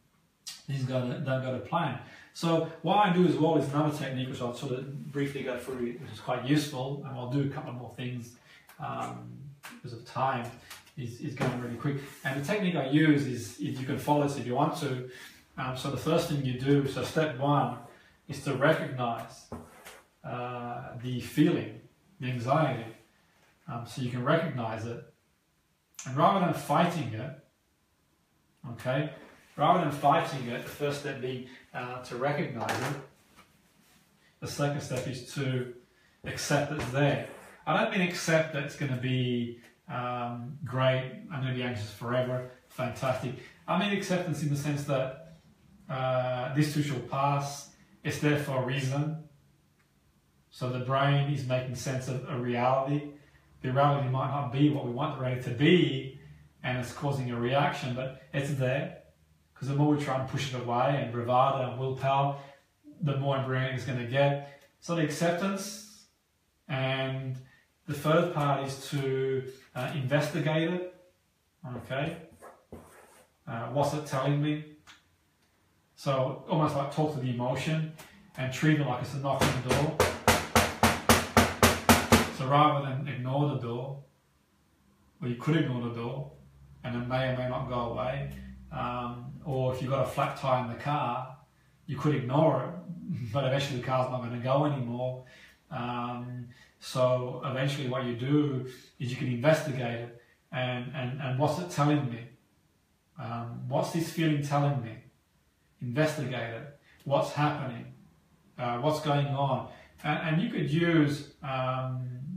things don't go to plan. So what I do as well is another technique which I'll sort of briefly go through, which is quite useful, and I'll do a couple of more things because of time is going really quick. And the technique I use is, if you can follow this if you want to, so the first thing you do, so step one is to recognize the feeling, the anxiety, so you can recognize it, and rather than fighting it, okay, rather than fighting it, the first step being to recognize it. The second step is to accept it's there. I don't mean accept that it's going to be great, I'm going to be anxious forever, fantastic. I mean acceptance in the sense that this too shall pass, it's there for a reason. So the brain is making sense of a reality. The reality might not be what we want the reality to be, and it's causing a reaction, but it's there. Because the more we try and push it away, and bravado and willpower, the more embryoning it's going to get. So the acceptance, and the third part is to investigate it. Okay, what's it telling me? So almost like talk to the emotion and treat it like it's a knock on the door. So rather than ignore the door, well, you could ignore the door and it may or may not go away. Or if you've got a flat tire in the car, you could ignore it, but eventually the car's not going to go anymore. So eventually what you do is you can investigate it and what's it telling me? What's this feeling telling me? Investigate it. What's happening? What's going on? And you could use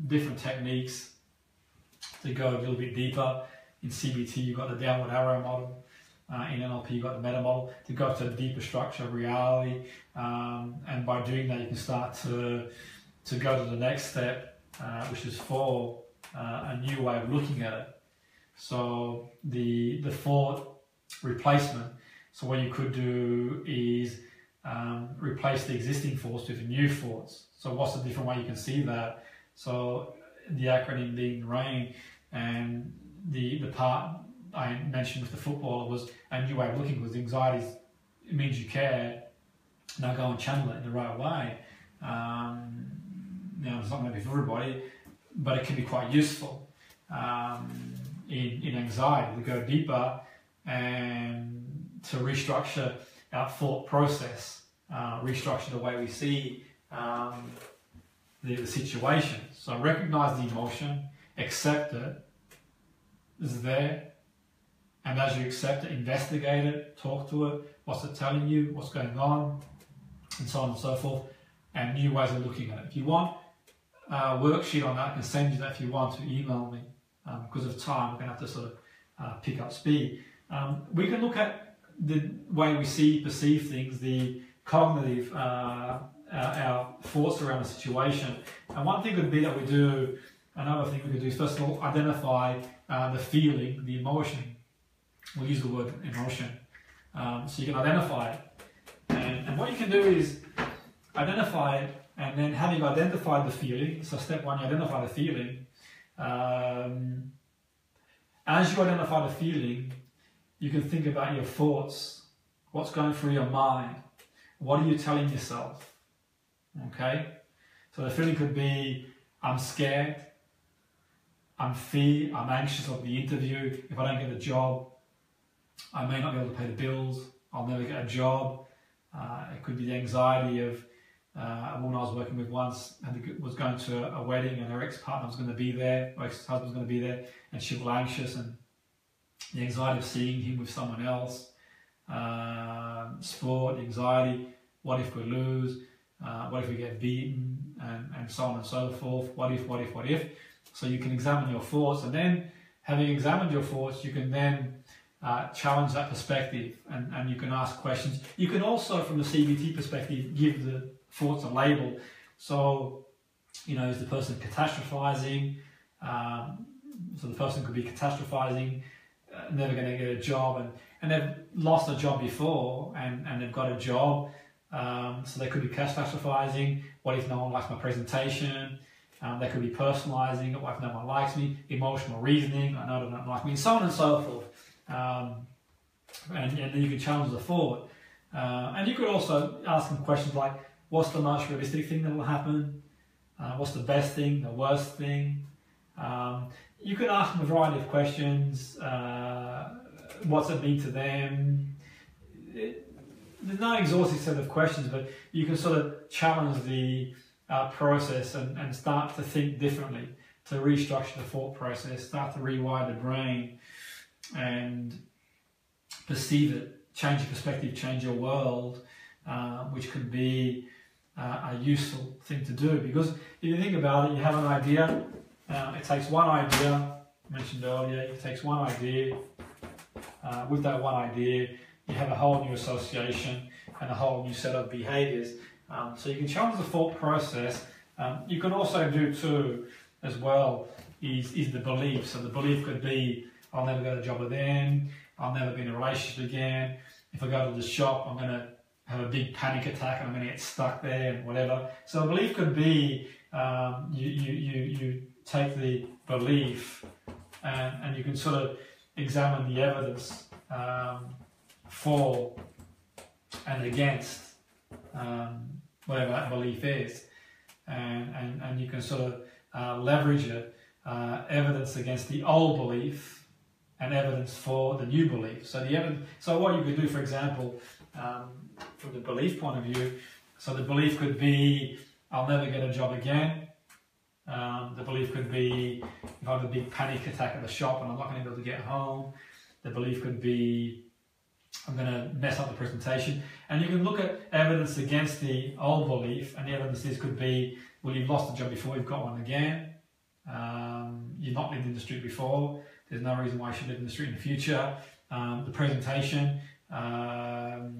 different techniques to go a little bit deeper. In CBT, you've got the downward arrow model. In NLP, you've got the meta model to go to a deeper structure of reality. And by doing that, you can start to go to the next step, which is for a new way of looking at it. So the thought replacement. So what you could do is replace the existing thoughts with new thoughts. So what's the different way you can see that? So the acronym being RAIN, and the part I mentioned with the footballer was a new way of looking, because anxiety it means you care. Now go and channel it in the right way. Now it's not going to be for everybody, but it can be quite useful in anxiety to go deeper and to restructure our thought process, restructure the way we see the situation. So recognize the emotion, accept it, it's there, and as you accept it, investigate it, talk to it, what's it telling you, what's going on, and so on and so forth, and new ways of looking at it. If you want a worksheet on that, I can send you that if you want to email me. Because of time, we're going to have to sort of pick up speed. We can look at the way we see, perceive things, the cognitive, our thoughts around the situation. And one thing could be that we do, another thing we could do is first of all identify the feeling, the emotion. We'll use the word emotion. So you can identify it. And what you can do is identify it, and then having identified the feeling, so step one, you identify the feeling. As you identify the feeling, you can think about your thoughts, what's going through your mind, what are you telling yourself, okay? So the feeling could be, I'm scared, I'm anxious of the interview, if I don't get a job, I may not be able to pay the bills, I'll never get a job. It could be the anxiety of a woman I was working with once was going to a wedding and her ex-partner was going to be there, or ex-husband was going to be there, and she was anxious, and the anxiety of seeing him with someone else, sport, anxiety, what if we lose, what if we get beaten, and so on and so forth, what if. So you can examine your thoughts, and then having examined your thoughts, you can then challenge that perspective, and you can ask questions. You can also, from the CBT perspective, give the thoughts a label. So, you know, is the person catastrophizing? So the person could be catastrophizing, never going to get a job, and they've lost a job before, and they've got a job, so they could be catastrophizing. What if no one likes my presentation? They could be personalizing. What if no one likes me? Emotional reasoning. I know they don't like me, and so on and so forth. And then you can challenge the thought. And you could also ask them questions like, what's the most realistic thing that will happen? What's the best thing, the worst thing? You can ask them a variety of questions. What's it mean to them? There's no exhaustive set of questions, but you can sort of challenge the process and start to think differently, to restructure the thought process, start to rewire the brain and perceive it, change your perspective, change your world, which can be a useful thing to do. Because if you think about it, you have an idea, it takes one idea, mentioned earlier, it takes one idea, with that one idea you have a whole new association and a whole new set of behaviours. So you can challenge the thought process. You can also do too, as well, is the belief. So the belief could be, I'll never get a job again, I'll never be in a relationship again, if I go to the shop I'm going to have a big panic attack and I'm going to get stuck there and whatever. So a belief could be, you take the belief and you can sort of examine the evidence for and against whatever that belief is, and you can sort of leverage it, evidence against the old belief and evidence for the new belief. So the evidence. So what you could do, for example, from the belief point of view, so the belief could be, I'll never get a job again. The belief could be, if I have a big panic attack at the shop and I'm not going to be able to get home. The belief could be, I'm going to mess up the presentation. And you can look at evidence against the old belief, and the evidence could be, well, you've lost a job before, you've got one again. You've not lived in the street before, there's no reason why you should live in the street in the future. The presentation,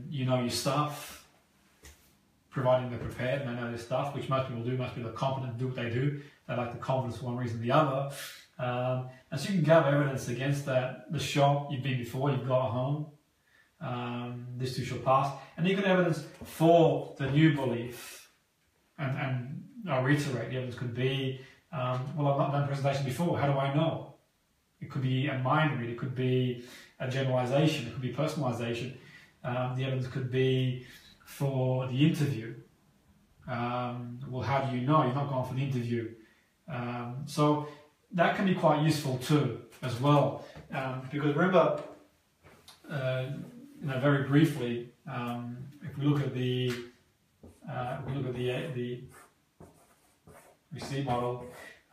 you know your stuff, providing they're prepared and they know their stuff, which most people do. Most people are competent to do what they do. They like the confidence for one reason or the other. And so you can gather evidence against that. The shop, you've been before, you've got a home. This too shall pass. And you can evidence for the new belief. And I'll reiterate, the evidence could be, well, I've not done a presentation before, how do I know? It could be a mind read, it could be a generalization, it could be personalization. The evidence could be for the interview. Well, how do you know? You've not gone for the interview. So that can be quite useful too, as well. Because remember, very briefly, if we look at the receive model,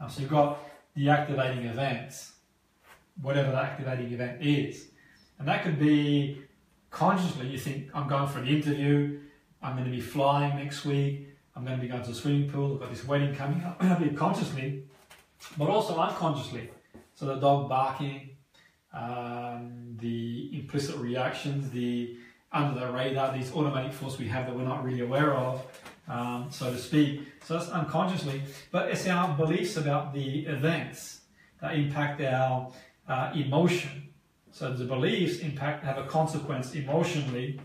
so you've got the activating events, whatever the activating event is, and that could be consciously. You think, I'm going for an interview, I'm going to be flying next week, I'm going to be going to the swimming pool, I've got this wedding coming up. Be consciously, but also unconsciously. So the dog barking, the implicit reactions, the under the radar, these automatic thoughts we have that we're not really aware of, so to speak. So that's unconsciously, but it's our beliefs about the events that impact our emotion. So the beliefs have a consequence emotionally,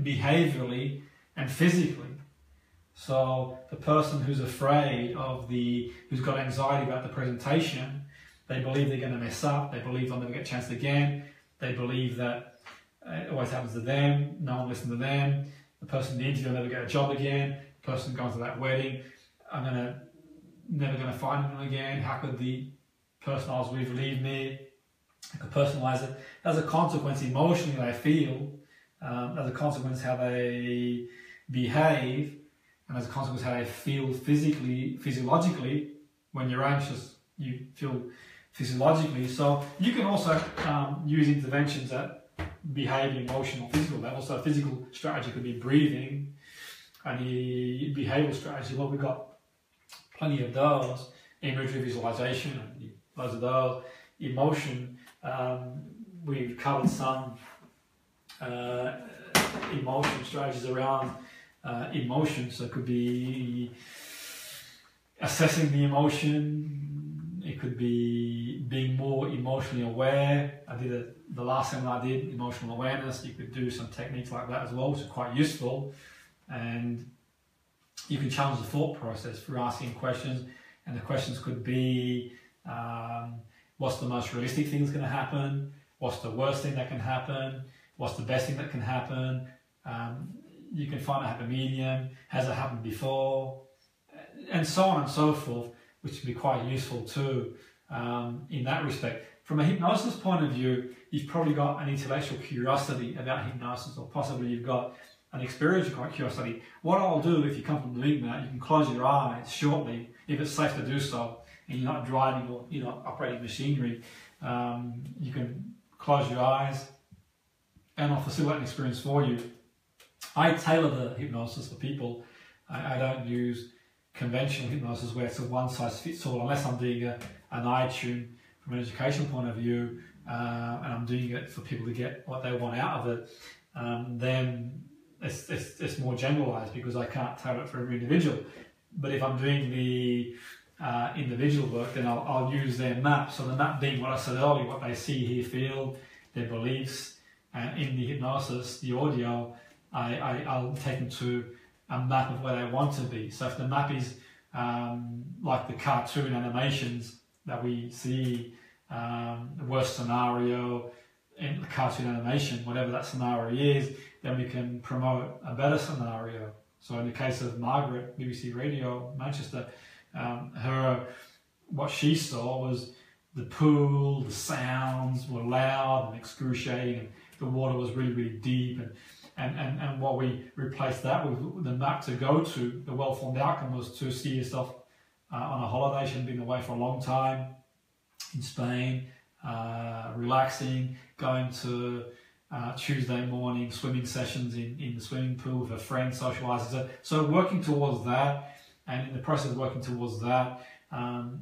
behaviorally, and physically. So the person who's afraid of who's got anxiety about the presentation, they believe they're going to mess up, they believe they'll never get a chance again, they believe that it always happens to them, no one listens to them, the person in the interview will never get a job again, the person going to that wedding, I'm never going to find them again, how could the person I was with leave me? I could personalize it. As a consequence, emotionally they feel, as a consequence how they behave, and as a consequence how they feel physically, physiologically. When you're anxious, you feel physiologically. So you can also use interventions at behavior, emotional, physical level. So a physical strategy could be breathing, and the behavioral strategy, well, we've got plenty of those. Imagery, visualization, and loads of those. Emotion, we've covered some emotion strategies around emotion. So it could be assessing the emotion, it could be being more emotionally aware. I did the last seminar I did, emotional awareness. You could do some techniques like that as well, which are quite useful. And you can challenge the thought process through asking questions, and the questions could be, what's the most realistic thing that's going to happen? What's the worst thing that can happen? What's the best thing that can happen? You can find a happy medium. Has it happened before? And so on and so forth, which can be quite useful too in that respect. From a hypnosis point of view, you've probably got an intellectual curiosity about hypnosis, or possibly you've got an experiential curiosity. What I'll do, if you're comfortable doing that, you can close your eyes shortly, if it's safe to do so, and you're not driving or you're not operating machinery. You can close your eyes, and I'll facilitate an experience for you. I tailor the hypnosis for people. I don't use conventional hypnosis where it's a one-size-fits-all, unless I'm doing an eye-tune from an education point of view, and I'm doing it for people to get what they want out of it. Then it's more generalized, because I can't tailor it for every individual. But if I'm doing the individual work, then I'll use their map. So the map being what I said earlier, what they see, hear, feel, their beliefs. In the hypnosis, the audio, I'll take them to a map of where they want to be. So if the map is like the cartoon animations that we see, the worst scenario in the cartoon animation, whatever that scenario is, then we can promote a better scenario. So in the case of Margaret, BBC Radio, Manchester, what she saw was the pool, the sounds were loud and excruciating, and the water was really, really deep. And what we replaced that with, the map to go to, the well-formed outcome was to see yourself on a holiday. She'd been away for a long time in Spain, relaxing, going to Tuesday morning swimming sessions in the swimming pool with her friends, socialising. So working towards that, and in the process of working towards that,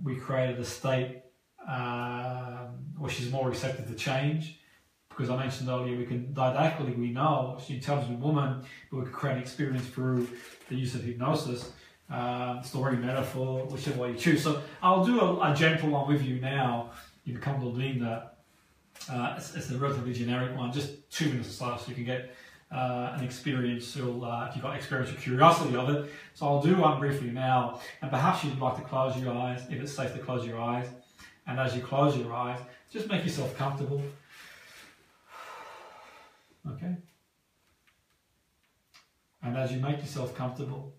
we created a state where she's more receptive to change. Because I mentioned earlier, we can didactically, we know she's an intelligent woman, but we can create an experience through the use of hypnosis, story, metaphor, whichever way you choose. So I'll do a gentle one with you now. You've become comfortable doing that. It's a relatively generic one, just 2 minutes or so you can get an experiential, if you've got experiential curiosity of it. So I'll do one briefly now, and perhaps you'd like to close your eyes, if it's safe to close your eyes. And as you close your eyes, just make yourself comfortable. Okay? And as you make yourself comfortable,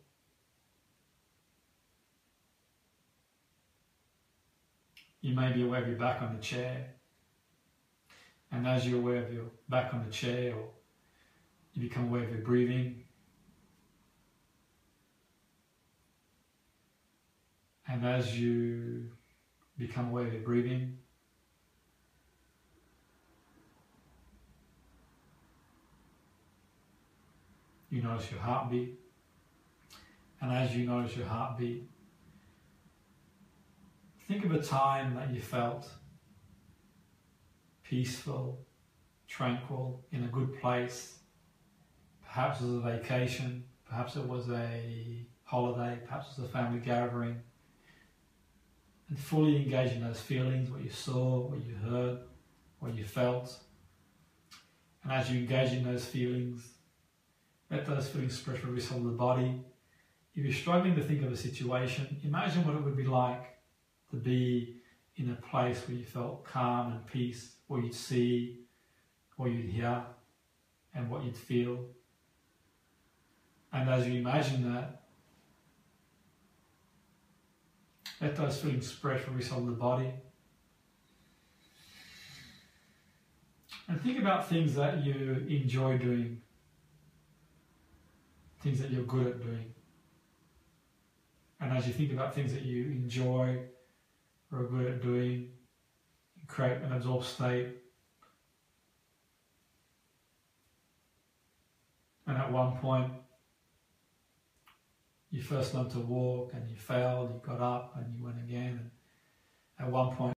you may be aware of your back on the chair. And as you're aware of your back on the chair, or you become aware of your breathing, and as you become aware of your breathing, you notice your heartbeat. And as you notice your heartbeat, think of a time that you felt peaceful, tranquil, in a good place. Perhaps it was a vacation, perhaps it was a holiday, perhaps it was a family gathering. And fully engage in those feelings, what you saw, what you heard, what you felt. And as you engage in those feelings, let those feelings spread through every cell of the body. If you're struggling to think of a situation, imagine what it would be like to be in a place where you felt calm and peace, what you'd see, what you'd hear, and what you'd feel. And as you imagine that, let those feelings spread through every cell of the body. And think about things that you enjoy doing, things that you're good at doing. And as you think about things that you enjoy or are good at doing, create an absorbed state. And at one point, you first learned to walk and you failed, you got up and you went again. And at one point,